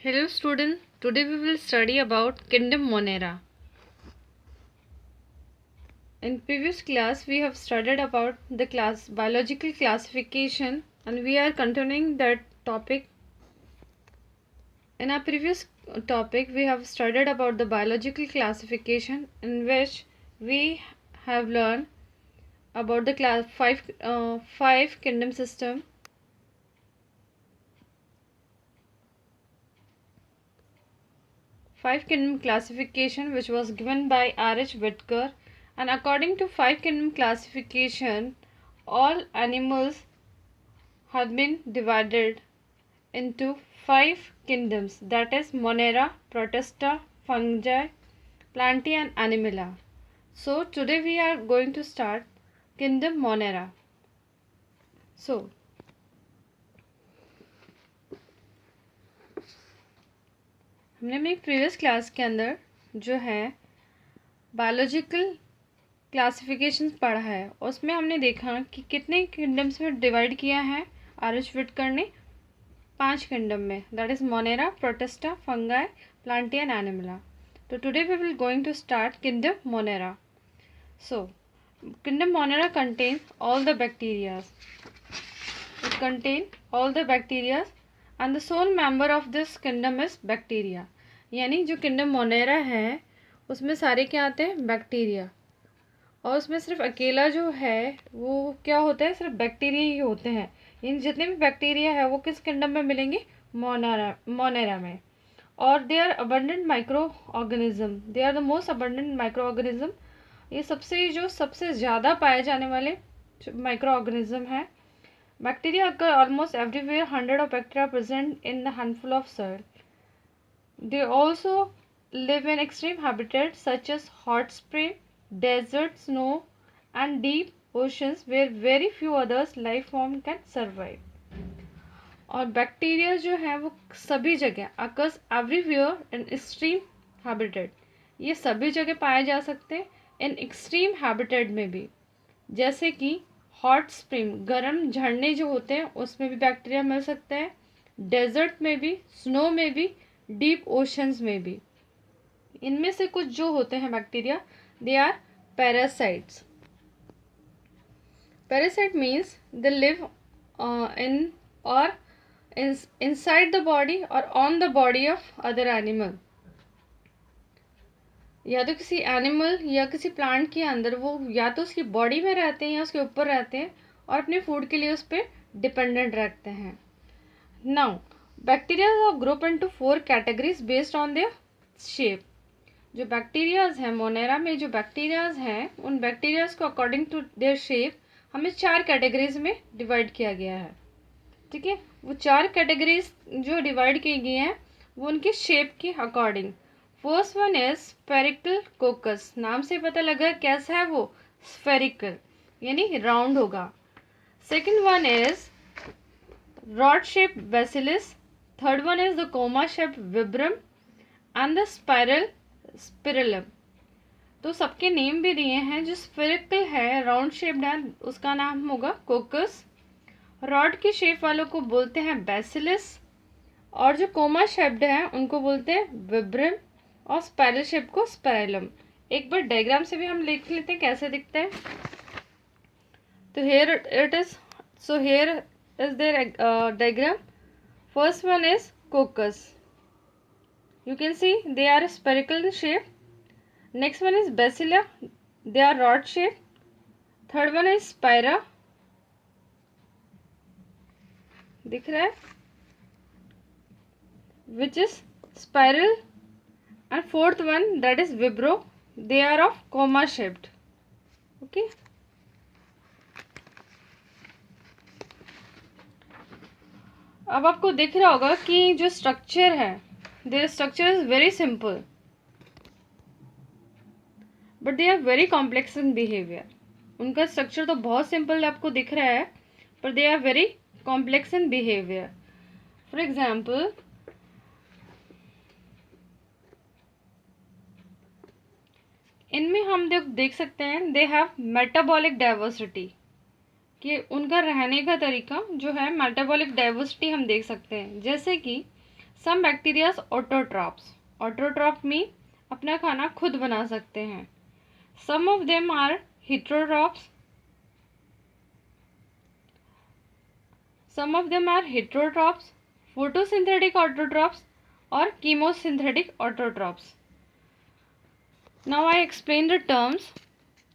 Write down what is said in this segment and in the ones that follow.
Hello student, today we will study about Kingdom Monera. In previous class we have studied about the biological classification and we are continuing that topic. In our previous topic we have studied about the biological classification in which we have learned about the five kingdom system. Five kingdom classification which was given by R.H. Whitaker, and according to five kingdom classification all animals have been divided into five kingdoms, that is Monera, Protista, Fungi, Plantae and Animalia. So today we are going to start kingdom Monera. So हमने अपनी previous class के अंदर जो है biological classification पढ़ा है, उसमें हमने देखा कि कितने किंगडम्स में डिवाइड किया है आर.एच. विटकर ने 5 किंगडम में, that is Monera, Protista, Fungi, Plantae and Animalia. तो today we will going to start kingdom Monera. So kingdom Monera contain all the bacterias. It contain all the bacteria and the sole member of this kingdom is bacteria. यानी जो kingdom Monera है उसमें सारे क्या आते हैं, bacteria. और उसमें सिर्फ अकेला जो है वो क्या होता है, सिर्फ बैक्टीरिया ही होते हैं. इन जितने भी बैक्टीरिया है वो किस किंगडम में मिलेंगे, मोनेरा में. और they are abundant microorganism, they are the most abundant microorganism. ये सबसे ज़्यादा पाए जाने वाले माइक्रो ऑर्गेनिज्म है. Bacteria occur almost everywhere. 100 of bacteria are present in the handful of soil. They also live in extreme habitats such as hot spring, desert, snow, and deep oceans where very few others life form can survive. और bacteria जो है वो सभी जगह occurs everywhere in extreme habitat. ये सभी जगह पाए जा सकते हैं इन एक्सट्रीम हैबिटेट में भी, जैसे कि हॉट स्प्रिंग, गर्म झरने जो होते हैं उसमें भी बैक्टीरिया मिल सकते हैं, डेजर्ट में भी, स्नो में भी, डीप ओशंस में भी. इनमें से कुछ जो होते हैं bacteria, they are parasites. Parasite means they live in और इनसाइड द बॉडी और on the body of other animal. या तो किसी एनिमल या किसी प्लांट के अंदर वो या तो उसकी बॉडी में रहते हैं या उसके ऊपर रहते हैं और अपने फूड के लिए उस पर डिपेंडेंट रखते हैं. Now bacteria are group into 4 categories based on their shape. जो बैक्टीरियाज हैं मोनेरा में, जो बैक्टीरियाज हैं उन बैक्टीरियाज को अकॉर्डिंग टू देयर शेप हमें 4 कैटेगरीज में डिवाइड किया गया है. ठीक है, वो 4 कैटेगरीज जो डिवाइड की गई हैं वो उनके शेप के according. First one is spherical कोकस. नाम से पता लगा कैसा है वो, स्फेरिकल यानी राउंड होगा. Second one is rod shape bacillus. Third one is the comma shape vibrio and the spirillum. तो सबके नेम भी दिए हैं. जो स्फेरिकल है, राउंड शेप्ड है, उसका नाम होगा कोकस. रॉड की शेप वालों को बोलते हैं बेसिलिस और जो कोमा शेप्ड है उनको बोलते हैं विब्रम और स्पाइरल शेप को स्पाइरलम. एक बार डायग्राम से भी हम लिख लेते हैं कैसे दिखते हैं. तो here it is, so here is their diagram. First one is coccus. You can see they are spherical shape. Next one is bacilli, they are rod shape. Third one is spira, दिख रहा है, which is spiral. And fourth one, that is vibro, they are of coma shaped. Okay. अब आपको दिख रहा होगा कि जो स्ट्रक्चर है, their structure is very simple but they are very complex in behavior. उनका स्ट्रक्चर तो बहुत सिंपल आपको दिख रहा है पर they are very complex in behavior. For example, इनमें हम देख सकते हैं दे हैव मेटाबॉलिक डाइवर्सिटी, कि उनका रहने का तरीका जो है मेटाबॉलिक डाइवर्सिटी हम देख सकते हैं. जैसे कि some bacterias autotrophs, autotroph mean अपना खाना खुद बना सकते हैं। Some of them are heterotrophs, some of them are heterotrophs, photosynthetic autotrophs और chemosynthetic autotrophs. Now I explain the terms.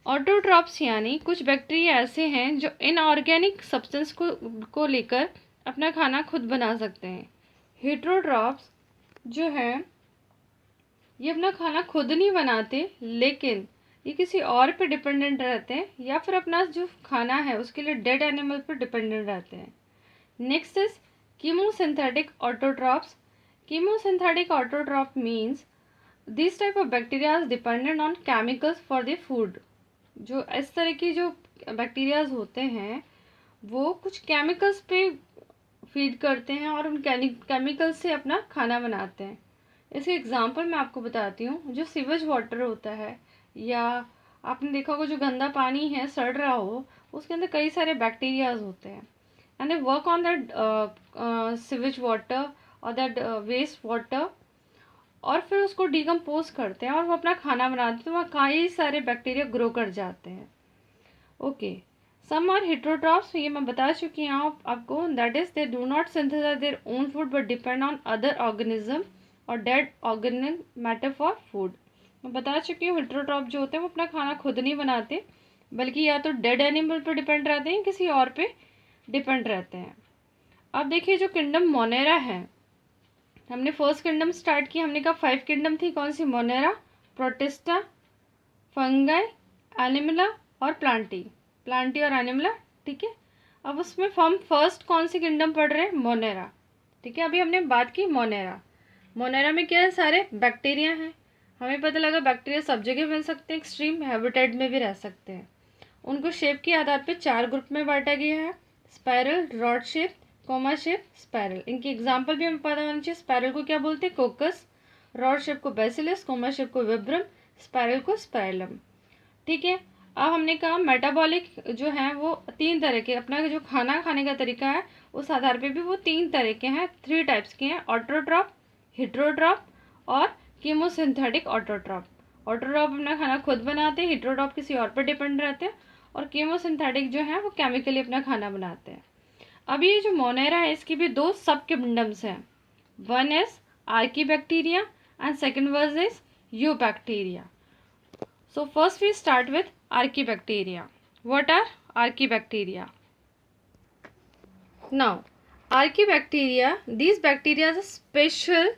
Autotrophs यानी कुछ बैक्टीरिया ऐसे हैं जो इनऑर्गेनिक सब्सटेंस को लेकर अपना खाना खुद बना सकते हैं। हेट्रोट्रॉप्स जो है ये अपना खाना खुद नहीं बनाते, लेकिन ये किसी और पे डिपेंडेंट रहते हैं या फिर अपना जो खाना है उसके लिए डेड एनिमल पर डिपेंडेंट रहते हैं। Next is chemosynthetic autotrophs. Chemosynthetic autotroph means these type of bacteria is dependent on chemicals for the food. जो इस तरह की जो बैक्टीरियाज होते हैं वो कुछ केमिकल्स पे फीड करते हैं और उन केमिकल्स से अपना खाना बनाते हैं। इसके एग्जांपल मैं आपको बताती हूँ। जो सीवेज वाटर होता है या आपने देखा होगा जो गंदा पानी है सड़ रहा हो, उसके अंदर कई सारे बैक्टीरियाज होते हैं and they work on that sewage water or that waste water और फिर उसको डिकम्पोज करते हैं और वो अपना खाना बनाते हैं, तो वहाँ कई सारे बैक्टीरिया ग्रो कर जाते हैं। ओके, सम आर हेट्रोट्रॉप्स, ये मैं बता चुकी हूँ आपको। That is they do not synthesise their own food but depend on other organism और dead organic matter for food. मैं बता चुकी हूँ हेट्रोट्रॉप जो होते हैं वो अपना खाना खुद नहीं बनाते, बल्कि या तो डेड एनिमल पर डिपेंड रहते हैं किसी और पे डिपेंड रहते हैं। अब देखिए जो किंगडम मोनेरा है, हमने फर्स्ट किंगडम स्टार्ट की, हमने कहा 5 किंगडम थी। कौन सी? मोनेरा, प्रोटिस्टा, फंगाई, एनिमला और प्लांटी और एनिमला। ठीक है, अब उसमें हम फर्स्ट कौन सी किंगडम पढ़ रहे हैं? मोनेरा। ठीक है, अभी हमने बात की मोनेरा। मोनेरा में क्या है? सारे बैक्टीरिया हैं। हमें पता लगा बैक्टीरिया सब जगह मिल सकते हैं, एक्सट्रीम हैबिटेट में भी रह सकते हैं। उनको शेप के आधार पर 4 ग्रुप में बांटा गया है, spiral, rod shape, coma shape, spiral. इनकी एग्जांपल भी हमें पता होना चाहिए। स्पायरल को क्या बोलते हैं? कोकस, रॉड शेप को बैसिलस, कोमा शेप को विब्रम, स्पायरल को स्पायरलम। ठीक है, अब हमने कहा मेटाबॉलिक जो है वो 3 तरह के, अपना जो खाना खाने का तरीका है उस आधार पे भी वो 3 तरह के हैं, 3 टाइप्स के हैं। ऑटोट्रॉप, हेट्रोट्रॉप और कीमोसिंथेटिक ऑटोट्रॉप। ऑटोट्रॉप अपना खाना खुद बनाते हैं, हेट्रोट्रॉप किसी और पर डिपेंड रहते हैं और कीमोसिंथेटिक जो है वो केमिकली अपना खाना बनाते हैं। अब ये जो मोनेरा है इसकी भी 2 सब किंगडम्स हैं। One is archaebacteria and second one is eubacteria. So first we start with archaebacteria. What are archaebacteria? Now, archaebacteria, these bacteria are special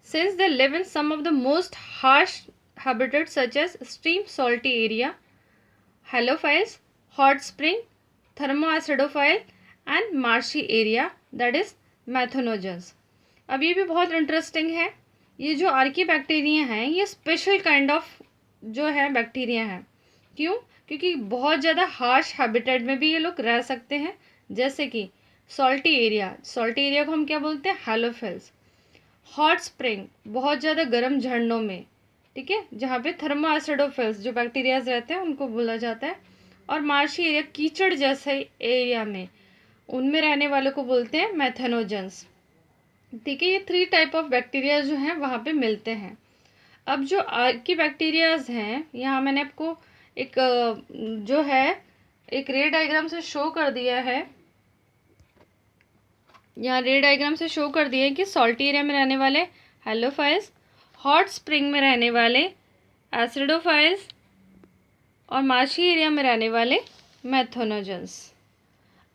since they live in some of the most harsh habitats such as extreme salty area, halophiles, hot spring, thermoacidophile and marshy area, that is मेथनोजेंस. अब ये भी बहुत interesting है. ये जो archaebacteria हैं ये special kind of जो है बैक्टीरिया हैं. क्यों? क्योंकि बहुत ज़्यादा हार्श हैबिटेट में भी ये लोग रह सकते हैं, जैसे कि सॉल्टी एरिया को हम क्या बोलते हैं? हैलोफिल्स. हॉट स्प्रिंग, बहुत ज़्यादा गर्म झरनों में, ठीक है, जहाँ पे थर्मोएसिडोफिल्स जो बैक्टीरियाज रहते हैं उनको बोला जाता है. और मार्शी एरिया, कीचड़ जैसे एरिया में, उनमें रहने वालों को बोलते हैं मेथनोजेंस. ठीक है, ये 3 टाइप ऑफ बैक्टीरिया जो हैं वहाँ पे मिलते हैं. अब जो आर्कीबैक्टीरियाज हैं, यहाँ मैंने आपको एक जो है एक रे डायग्राम से शो कर दिया है. यहाँ रे डायग्राम से शो कर दिया है कि सॉल्टी एरिया में रहने वाले हैलोफाइल्स, हॉट स्प्रिंग में रहने वाले एसिडोफाइल्स और मार्शी एरिया में रहने वाले मेथनोजेंस.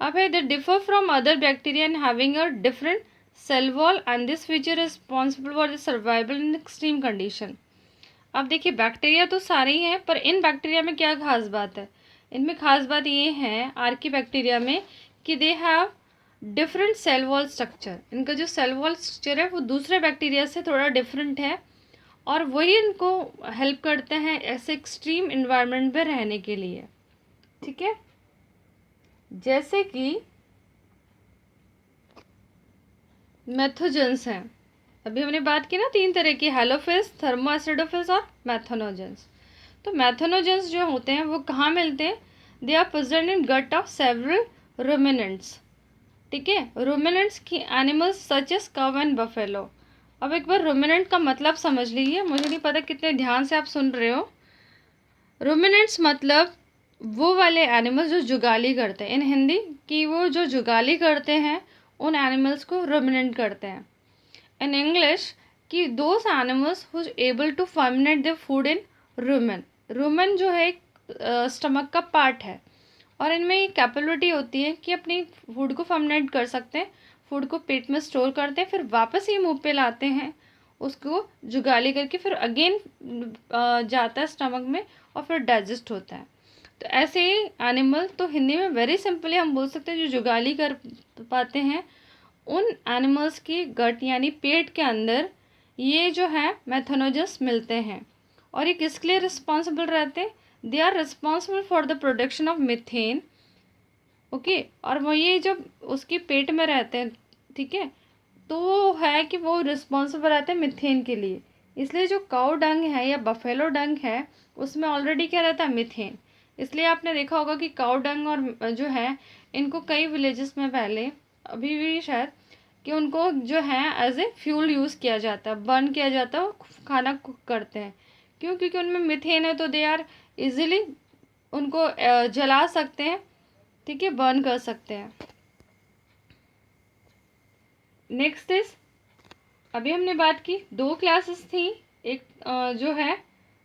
अब है they differ from other bacteria in having a different cell wall and this feature responsible for the survival in extreme condition. अब देखिए बैक्टीरिया तो सारे ही हैं, पर इन बैक्टीरिया में क्या खास बात है? इनमें खास बात ये है आर्कीबैक्टीरिया में कि they have different cell wall structure. इनका जो सेल वॉल स्ट्रक्चर है वो दूसरे बैक्टीरिया से थोड़ा डिफरेंट है और वही इनको हेल्प करते हैं ऐसे एक्सट्रीम इन्वायरमेंट में रहने के लिए. ठीक है, जैसे कि मेथोजेंस हैं. अभी हमने बात की ना 3 तरह की, हैलोफिल्स, थर्मोएसिडोफिल्स और मेथनोजेंस. तो मेथनोजेंस जो होते हैं वो कहाँ मिलते हैं? They are present in gut of several ruminants. ठीक है, रुमिनेंट्स की animals such as cow and buffalo. अब एक बार रुमिनेंट का मतलब समझ लीजिए, मुझे नहीं पता कितने ध्यान से आप सुन रहे हो। रुमिनेंट्स मतलब वो वाले एनिमल्स जो जुगाली करते हैं, इन हिंदी कि वो जो जुगाली करते हैं उन एनिमल्स को रुमिनेंट करते हैं। इन इंग्लिश कि those animals whose able to ferment their food in rumen. Rumen जो है एक स्टमक का पार्ट है और इनमें ये कैपेबिलिटी होती है कि अपनी फूड को फर्मिनेट कर सकते हैं, फूड को पेट में स्टोर करते हैं, फिर वापस ही मुंह पे लाते हैं, उसको जुगाली करके फिर अगेन जाता है स्टमक में और फिर डाइजेस्ट होता है। तो ऐसे ही एनिमल, तो हिंदी में वेरी सिंपली हम बोल सकते हैं जो जुगाली कर पाते हैं, उन एनिमल्स की गट यानी पेट के अंदर ये जो है मैथनोजस मिलते हैं। और ये किसके लिए रिस्पॉन्सिबल रहते हैं? They are responsible for the production of methane. Okay, और वो ये जब उसके पेट में रहते हैं, ठीक है, तो वो है कि वो रिस्पॉन्सिबल रहते हैं मीथेन के लिए। इसलिए जो काऊ डंग है या बफेलो डंग है उसमें ऑलरेडी क्या रहता है? मीथेन। इसलिए आपने देखा होगा कि काऊ डंग और जो है इनको कई विलेजेस में पहले, अभी भी शायद, कि उनको जो है एज ए फ्यूल यूज़ किया जाता है, बर्न किया जाता है, खाना कुक करते हैं। क्यों? क्योंकि उनमें मीथेन है, तो दे आर इजीली उनको जला सकते हैं, ठीक है, बर्न कर सकते हैं। नेक्स्ट इज, अभी हमने बात की दो क्लासेस थी, एक जो है,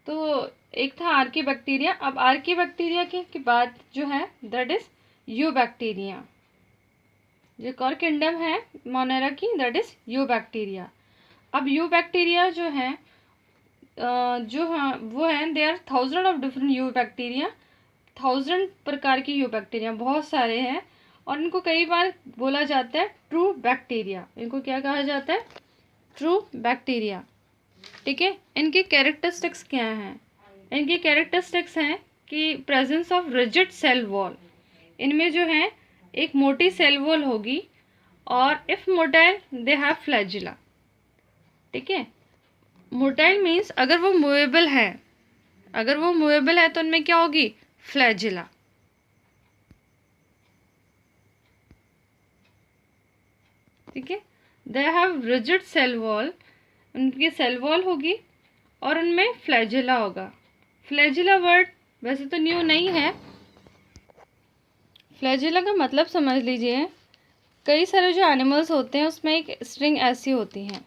तो एक था आर्की बैक्टीरिया। अब आर्की बैक्टीरिया की बात जो है दैट इज यू बैक्टीरिया। जो एक और किंगडम है मोनेरा की, दैट इज यू बैक्टीरिया। अब यू बैक्टीरिया जो है जो हाँ वो है, they are 1000 of different eubacteria. 1000 प्रकार की यू बैक्टीरिया, बहुत सारे हैं। और इनको कई बार बोला जाता है ट्रू बैक्टीरिया। इनको क्या कहा जाता है? True bacteria. ठीक है, इनकी कैरेक्टरिस्टिक्स क्या हैं? इनकी कैरेक्टरिस्टिक्स हैं कि presence of rigid cell wall. इनमें जो है एक मोटी सेल वॉल होगी, और if motile they have flagella. ठीक है, मोटाइल मीन्स अगर वो मूवेबल है, अगर वो मूवेबल है तो उनमें क्या होगी? फ्लैजिला। ठीक है, they have rigid cell wall, उनकी सेल वॉल होगी और उनमें फ्लैजिला होगा। फ्लैजिला वर्ड वैसे तो न्यू नहीं है। फ्लैजिला का मतलब समझ लीजिए, कई सारे जो एनिमल्स होते हैं उसमें एक स्ट्रिंग ऐसी होती हैं,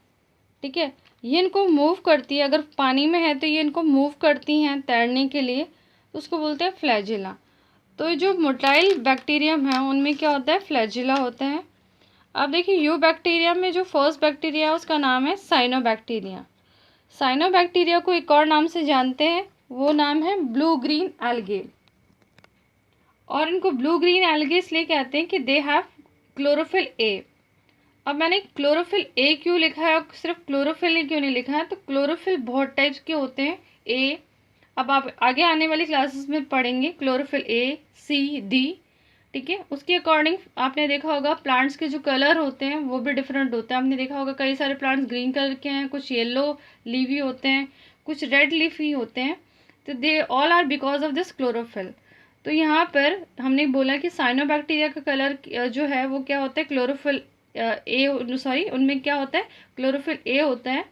ठीक है, ये इनको मूव करती है। अगर पानी में है तो ये इनको मूव करती हैं तैरने के लिए, तो उसको बोलते हैं फ्लैजिला। तो ये जो मोटाइल बैक्टीरियम है उनमें क्या होता है? फ्लैजिला होता है। अब देखिए, यू बैक्टीरिया में जो फर्स्ट बैक्टीरिया है उसका नाम है साइनोबैक्टीरिया। साइनोबैक्टीरिया को एक और नाम से जानते हैं, वो नाम है ब्लू ग्रीन एल्गे। और इनको ब्लू ग्रीन एल्गे इसलिए कहते हैं कि दे हैव क्लोरोफिल ए। अब मैंने क्लोरोफिल ए क्यों लिखा है और सिर्फ क्लोरोफिल ही क्यों नहीं लिखा है? तो क्लोरोफिल बहुत टाइप्स के होते हैं। ए, अब आप आगे आने वाली क्लासेस में पढ़ेंगे क्लोरोफिल ए, सी, डी। ठीक है, उसके अकॉर्डिंग आपने देखा होगा प्लांट्स के जो कलर होते हैं वो भी डिफरेंट होते हैं। आपने देखा होगा कई सारे प्लांट्स ग्रीन कलर के हैं, कुछ येलो लीफी होते हैं, कुछ रेड लीफी होते हैं। तो they all are because of this chlorophyll. तो यहाँ पर हमने बोला कि साइनोबैक्टीरिया का कलर जो है वो क्या होता है? क्लोरोफिल ए, सॉरी, उनमें क्या होता है? क्लोरोफिल ए होता है,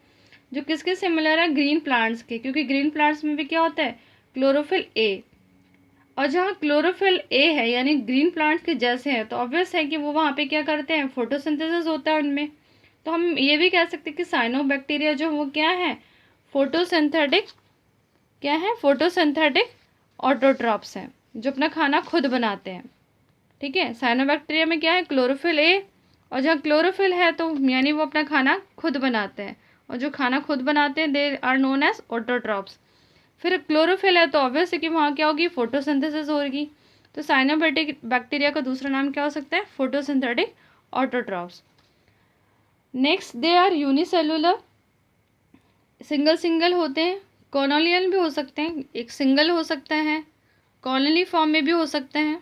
जो किसके सिमिलर है? ग्रीन प्लांट्स के, क्योंकि ग्रीन प्लांट्स में भी क्या होता है? Chlorophyll A. और जहाँ क्लोरोफिल ए है यानी ग्रीन प्लांट्स के जैसे हैं, तो ऑब्वियस है कि वो वहाँ पे क्या करते हैं? फोटोसिंथेसिस होता है उनमें। तो हम ये भी कह सकते हैं कि साइनोबैक्टीरिया जो वो क्या है? फोटोसिंथेटिक, क्या है? फोटोसिंथेटिक ऑटोट्रॉप्स हैं, जो अपना खाना खुद बनाते हैं। ठीक है, साइनोबैक्टीरिया में क्या है? Chlorophyll A. और जहाँ क्लोरोफिल है तो यानी वो अपना खाना खुद बनाते हैं, और जो खाना खुद बनाते हैं they are known as autotrophs. फिर क्लोरोफिल है तो ऑब्वियस है कि वहाँ क्या होगी? फोटोसिंथेसिस होगी। तो साइनोबैक्टीरिया बैक्टीरिया का दूसरा नाम क्या हो सकता है? Photosynthetic autotrophs. Next, they are unicellular, single single होते हैं। कॉलोनियल भी हो सकते हैं, एक सिंगल हो सकता है, कॉलोनी फॉर्म में भी हो सकते हैं,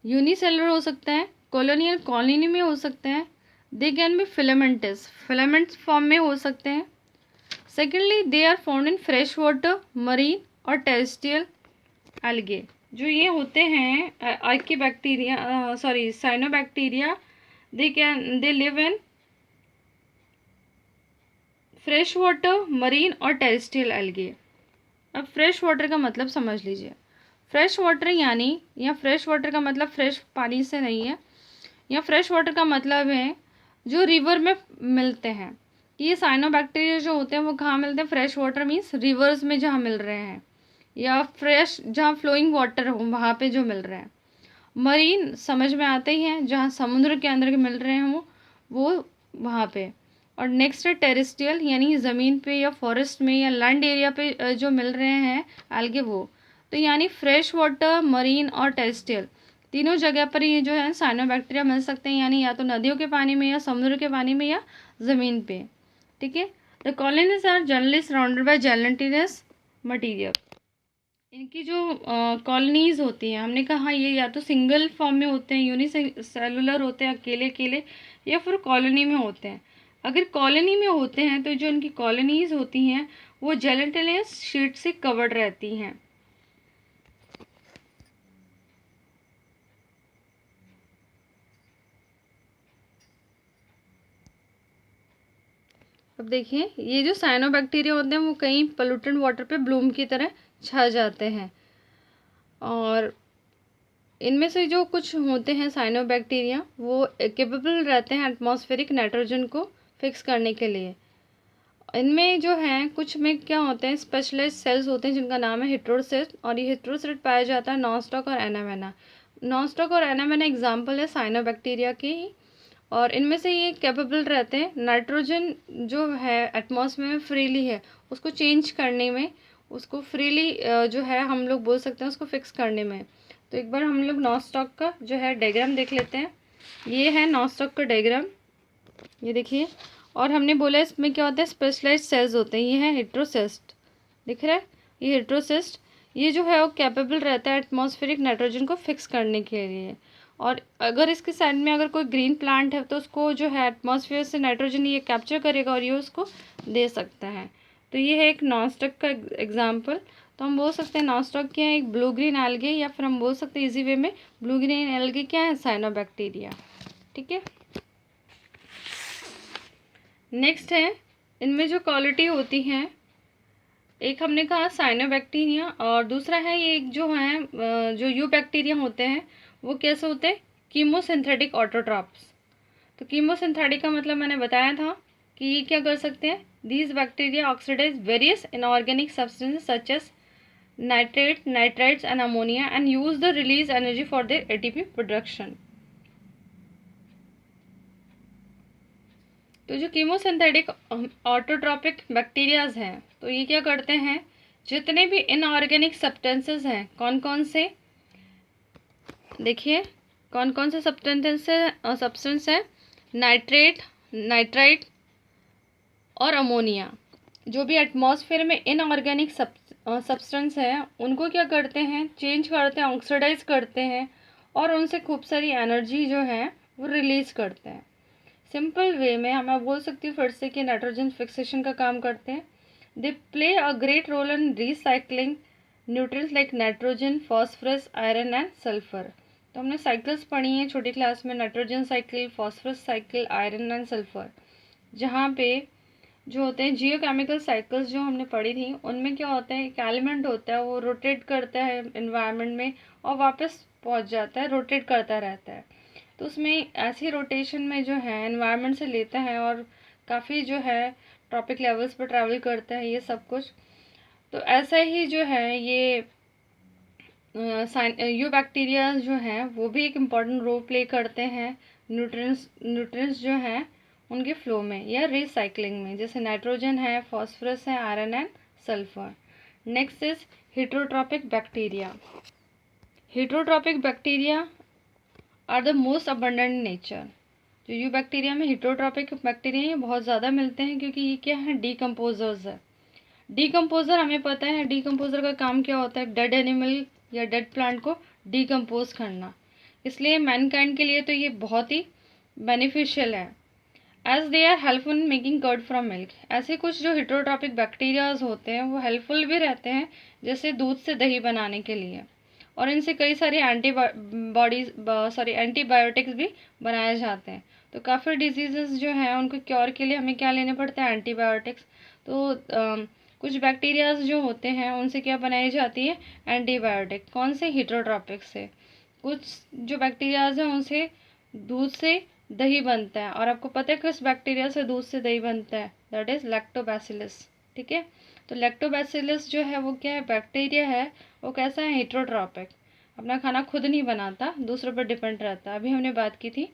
यूनिसेलुलर हो सकता है, कॉलोनियल कॉलोनी में हो सकते हैं। They can be filamentous, filaments form में हो सकते हैं। Secondly, they are found in fresh water, marine और टेरेस्ट्रियल एल्गे। जो ये होते हैं archaebacteria, sorry cyanobacteria, they live in fresh water, marine और टेरेस्ट्रियल एल्गे। अब फ्रेश वाटर का मतलब समझ लीजिए। फ्रेश वाटर यानी, या फ्रेश वाटर का मतलब फ्रेश पानी से नहीं है, या फ्रेश वाटर का मतलब है जो रिवर में मिलते हैं। ये साइनोबैक्टीरिया जो होते हैं वो कहाँ मिलते हैं? फ्रेश वाटर मीन्स रिवर्स में जहाँ मिल रहे हैं, या फ्रेश जहाँ फ्लोइंग वाटर हो वहाँ पे जो मिल रहे हैं। मरीन समझ में आते ही हैं, जहाँ समुद्र के अंदर के मिल रहे हैं वो वहाँ पे। और नेक्स्ट है टेरेस्ट्रियल, यानी ज़मीन पे या फॉरेस्ट में या लैंड एरिया पे जो मिल रहे हैं algae वो। तो यानी फ्रेश वाटर, मरीन और टेरेस्ट्रियल तीनों जगह पर ये जो है साइनोबैक्टीरिया मिल सकते हैं, यानी या तो नदियों के पानी में, या समुद्र के पानी में, या ज़मीन पे। ठीक है। The colonies are generally surrounded by gelatinous material. इनकी जो कॉलोनीज होती हैं, हमने कहा ये या तो सिंगल फॉर्म में होते हैं, यूनिसेलुलर होते हैं अकेले अकेले, या फिर कॉलोनी में होते हैं। अगर कॉलोनी में होते हैं तो जो इनकी कॉलोनीज होती हैं वो जेलेटिनस शीट से कवर्ड रहती हैं। अब देखिए, ये जो साइनोबैक्टीरिया होते हैं वो कहीं पोल्यूटेड वाटर पे ब्लूम की तरह छा जाते हैं, और इनमें से जो कुछ होते हैं साइनोबैक्टीरिया वो केपेबल रहते हैं एटमॉस्फेरिक नाइट्रोजन को फिक्स करने के लिए। इनमें जो हैं कुछ में क्या होते हैं, स्पेशलाइज्ड सेल्स होते हैं जिनका नाम है हेटेरोसाइट, और ये हेटेरोसाइट पाया जाता है नॉनस्टॉक और एनावेना। नॉनस्टॉक और एनावेना एग्जाम्पल है साइनोबैक्टीरिया के ही, और इनमें से ये कैपेबल रहते हैं नाइट्रोजन जो है एटमॉस्फेयर में फ्रीली है उसको चेंज करने में, उसको फ्रीली जो है हम लोग बोल सकते हैं उसको फिक्स करने में। तो एक बार हम लोग नॉनस्टॉक का जो है डायग्राम देख लेते हैं। ये है नॉनस्टॉक का डायग्राम, ये देखिए। और हमने बोला इसमें क्या होता है, स्पेशलाइज्ड सेल्स होते हैं। ये है हेटेरोसिस्ट, दिख रहा है, ये हेटेरोसिस्ट। ये जो है वो कैपेबल रहता है एटमॉस्फेरिक नाइट्रोजन को फिक्स करने के लिए। और अगर इसके साइड में अगर कोई ग्रीन प्लांट है तो उसको जो है एटमॉस्फेयर से नाइट्रोजन ये कैप्चर करेगा और ये उसको दे सकता है। तो ये है एक नॉनस्टॉक का एग्जाम्पल। तो हम बोल सकते हैं नॉनस्टॉक क्या है, एक ब्लू ग्रीन एल्गे, या फिर हम बोल सकते हैं इजी वे में ब्लू ग्रीन एल्गे क्या है, साइनोबैक्टीरिया। ठीक है। नेक्स्ट है, इनमें जो क्वालिटी होती है, एक हमने कहा साइनोबैक्टीरिया, और दूसरा है ये एक जो है जो यू बैक्टीरिया होते हैं वो कैसे होते हैं, कीमोसिंथेटिक ऑटोट्रॉप्स। तो कीमोसिंथेटिक का मतलब मैंने बताया था कि ये क्या कर सकते हैं, these bacteria oxidise various inorganic substances such as nitrate, nitrites and ammonia and use the release energy for their ATP production. तो जो कीमोसिंथेटिक ऑटोट्रॉपिक बैक्टीरियाज हैं, तो ये क्या करते हैं, जितने भी इनऑर्गेनिक सब्सटेंसेस हैं, कौन कौन से, देखिए कौन कौन से सब्सटेंस है, नाइट्रेट, नाइट्राइट और अमोनिया। जो भी एटमॉस्फेयर में इनऑर्गेनिक सब्सटेंस है उनको क्या करते हैं, चेंज करते हैं, ऑक्सीडाइज करते हैं, और उनसे खूब सारी एनर्जी जो है वो रिलीज करते हैं। सिंपल वे में मैं बोल सकती हूँ फिर से कि नाइट्रोजन फिक्सेशन का काम करते हैं। They play a great role in recycling nutrients like nitrogen, phosphorus, iron and sulphur. तो हमने साइकिल्स पढ़ी हैं छोटी क्लास में, nitrogen cycle, phosphorus cycle, iron and sulphur, जहाँ पे जो होते हैं जियोकेमिकल साइकिल्स जो हमने पढ़ी थी उनमें क्या होता है, एक एलिमेंट होता है वो रोटेट करता है इन्वायरमेंट में और वापस पहुँच जाता है, रोटेट करता रहता है। तो उसमें ऐसी रोटेशन में जो है एनवायरनमेंट से लेता है और काफ़ी जो है ट्रॉपिक लेवल्स पर ट्रैवल करता है ये सब कुछ। तो ऐसा ही जो है ये यू बैक्टीरिया जो हैं वो भी एक इम्पॉर्टेंट रोल प्ले करते हैं न्यूट्रिएंट्स जो हैं उनके फ्लो में या रिसाइकलिंग में, जैसे नाइट्रोजन है, फॉस्फोरस है, iron and sulphur. Next is heterotrophic bacteria. Heterotrophic bacteria are the most abundant in nature. जो यू बैक्टीरिया में हेटेरोट्रॉपिक बैक्टीरिया ये बहुत ज़्यादा मिलते हैं क्योंकि ये क्या है, डीकम्पोजर्स है। डीकम्पोजर हमें पता है, डीकम्पोजर का काम क्या होता है, डेड एनिमल या डेड प्लांट को डीकम्पोज करना। इसलिए मैनकाइंड के लिए तो ये बहुत ही बेनिफिशियल है। As they are helpful in making curd from milk. ऐसे कुछ जो हेटेरोट्रॉपिक बैक्टीरियाज होते हैं वो हेल्पफुल भी रहते हैं जैसे दूध से दही बनाने के लिए, और इनसे कई सारे एंटीबायोटिक्स भी बनाए जाते हैं। तो काफ़ी डिजीज़ेस जो हैं उनको क्योर के लिए हमें क्या लेने पड़ते हैं, एंटीबायोटिक्स। तो कुछ बैक्टीरियाज जो होते हैं उनसे क्या बनाई जाती है, एंटीबायोटिक। कौन से, हेटरोट्रॉपिक से। कुछ जो बैक्टीरियाज हैं उनसे दूध से दही बनता है, और आपको पता है किस बैक्टीरिया से दूध से दही बनता है, दैट इज़ लैक्टोबैसिलस। ठीक है, तो लैक्टोबैसिलस जो है वो क्या है, बैक्टीरिया है, वो कैसा है, हेटरोट्रॉपिक। अपना खाना खुद नहीं बनाता, दूसरों पर डिपेंड रहता है, अभी हमने बात की थी।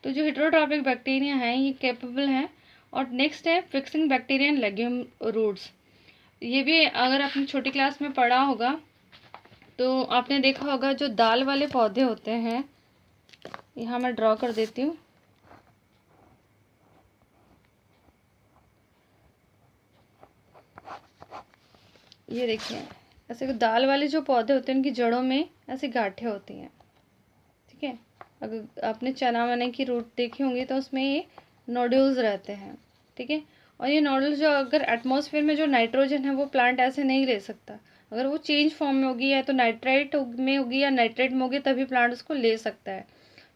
तो जो हेटरोट्रॉपिक बैक्टीरिया हैं ये कैपेबल हैं। और नेक्स्ट है fixing bacteria and legume roots. ये भी अगर आपने छोटी क्लास में पढ़ा होगा तो आपने देखा होगा, जो दाल वाले पौधे होते हैं, यहाँ मैं ड्रॉ कर देती हूँ। ये देखिए, ऐसे दाल वाले जो पौधे होते हैं उनकी जड़ों में ऐसी गांठें होती हैं। ठीक है, अगर आपने चना वना की रूट देखी होंगी तो उसमें ये नोड्यूल्स रहते हैं। ठीक है, और ये नोड्यूल्स जो अगर एटमॉस्फेयर में जो नाइट्रोजन है वो प्लांट ऐसे नहीं ले सकता। अगर वो चेंज फॉर्म में होगी, या तो नाइट्राइट में होगी या नाइट्रेट में होगी, तभी प्लांट उसको ले सकता है।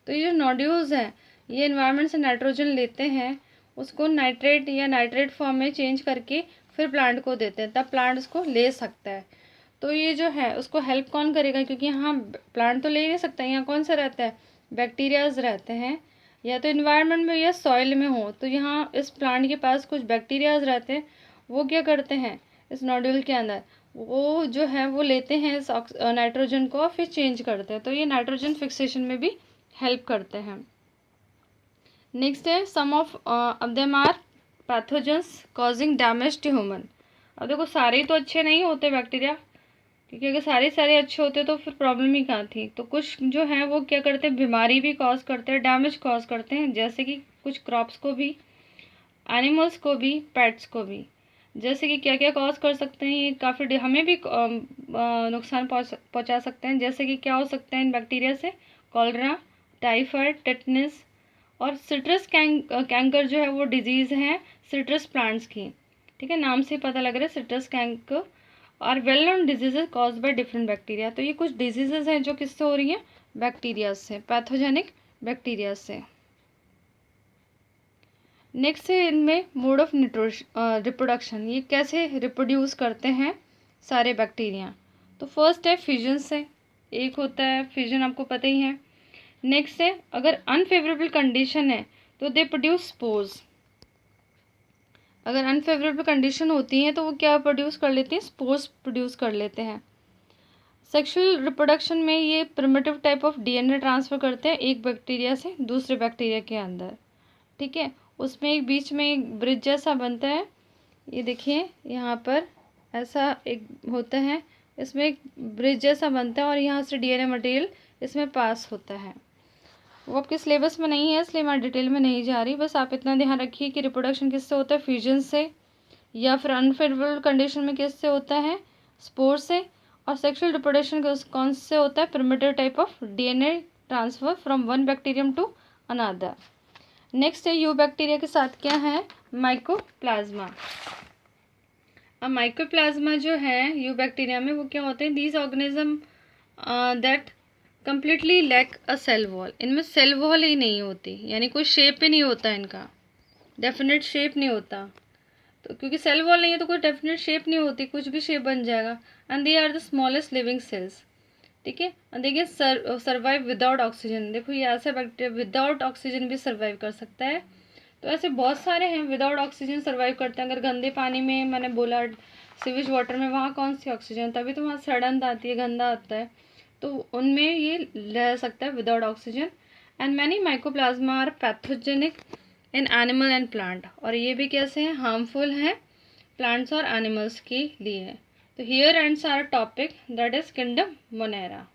तो ये जो नोड्यूल्स हैं ये एनवायरनमेंट से नाइट्रोजन लेते हैं, उसको नाइट्रेट या नाइट्रेट फॉर्म में चेंज करके फिर प्लांट को देते हैं, तब प्लांट उसको ले सकता है। तो ये जो है उसको हेल्प कौन करेगा, क्योंकि यहाँ प्लांट तो ले नहीं सकता, यहाँ कौन सा रहता है, बैक्टीरियाज रहते हैं, या तो इन्वायरमेंट में या सॉइल में हो। तो यहाँ इस प्लांट के पास कुछ बैक्टीरियाज रहते हैं, वो क्या करते हैं, इस नोड्यूल के अंदर वो जो है वो लेते हैं इस नाइट्रोजन को और फिर चेंज करते हैं। तो ये नाइट्रोजन फिक्सेशन में भी हेल्प करते हैं। नेक्स्ट है some of them are pathogens causing damage to human. अब देखो सारे तो अच्छे नहीं होते बैक्टीरिया, क्योंकि अगर सारे अच्छे होते तो फिर प्रॉब्लम ही कहाँ थी। तो कुछ जो है वो क्या करते हैं, बीमारी भी कॉज करते हैं, डैमेज कॉज करते हैं, जैसे कि कुछ क्रॉप्स को भी, एनिमल्स को भी, पेट्स को भी। जैसे कि क्या क्या कॉज कर सकते हैं, ये काफ़ी हमें भी नुकसान पहुँचा सकते हैं। जैसे कि क्या हो सकता है इन बैक्टीरिया से, कॉलरा, टाइफाइड, टेटनस, और सिट्रस कैंकर जो है वो डिजीज़ है सिट्रस प्लांट्स की। ठीक है, नाम से पता लग रहा है सिट्रस कैंकर। और well known diseases cause by different bacteria. तो ये कुछ डिजीजेज हैं जो किससे हो रही हैं, बैक्टीरिया से, पैथोजेनिक बैक्टीरिया से। नेक्स्ट है इनमें मोड ऑफ रिप्रोडक्शन, ये कैसे रिप्रोड्यूस करते हैं सारे बैक्टीरिया। तो फर्स्ट है फ्यूजन से, एक होता है फ्यूजन, आपको पता ही है। नेक्स्ट है अगर अनफेवरेबल कंडीशन है तो दे प्रोड्यूस स्पोर्स। अगर अनफेवरेबल कंडीशन होती हैं तो वो क्या प्रोड्यूस कर लेती हैं, स्पोर्स प्रोड्यूस कर लेते हैं। सेक्सुअल रिप्रोडक्शन में ये primitive type of DNA transfer करते हैं एक बैक्टीरिया से दूसरे बैक्टीरिया के अंदर। ठीक है, उसमें एक बीच में एक ब्रिज जैसा बनता है, ये देखिए यहाँ पर ऐसा एक होता है, इसमें एक ब्रिज जैसा बनता है और यहाँ से डीएनए मटेरियल इसमें पास होता है। वो आपके सिलेबस में नहीं है इसलिए मैं डिटेल में नहीं जा रही, बस आप इतना ध्यान रखिए कि रिप्रोडक्शन किससे होता है, फ्यूजन से, या फिर अनफेवरेबल कंडीशन में किससे होता है, स्पोर से। और सेक्सुअल रिप्रोडक्शन कौन से होता है, primitive type of DNA transfer from one bacterium to another. Next है यू बैक्टीरिया के साथ क्या है, माइकोप्लाज्मा। अब माइकोप्लाज्मा जो है यू बैक्टीरिया में वो क्या होते हैं, these organism that completely lack a cell wall. इनमें सेल वॉल ही नहीं होती, यानी कोई शेप ही नहीं होता इनका, डेफिनेट शेप नहीं होता। तो क्योंकि सेल वॉल नहीं है तो कोई डेफिनेट शेप नहीं होती, कुछ भी शेप बन जाएगा। And they are the smallest living cells. ठीक है, और देखिए सर्वाइव विदाउट ऑक्सीजन। देखो ये ऐसा बैक्टीरिया विदाउट ऑक्सीजन भी सर्वाइव कर सकता है। तो ऐसे बहुत सारे हैं विदाउट ऑक्सीजन सर्वाइव करते हैं। अगर गंदे पानी में, मैंने बोला सीवेज वाटर में, वहाँ कौन सी ऑक्सीजन, तभी तो वहाँ सड़न आती है, गंदा आता है। तो उनमें ये रह सकता है without oxygen. And many mycoplasma are pathogenic in animal and plant. और ये भी कैसे हैं, हार्मफुल हैं प्लांट्स और एनिमल्स के लिए। तो here ends our topic that is kingdom Monera.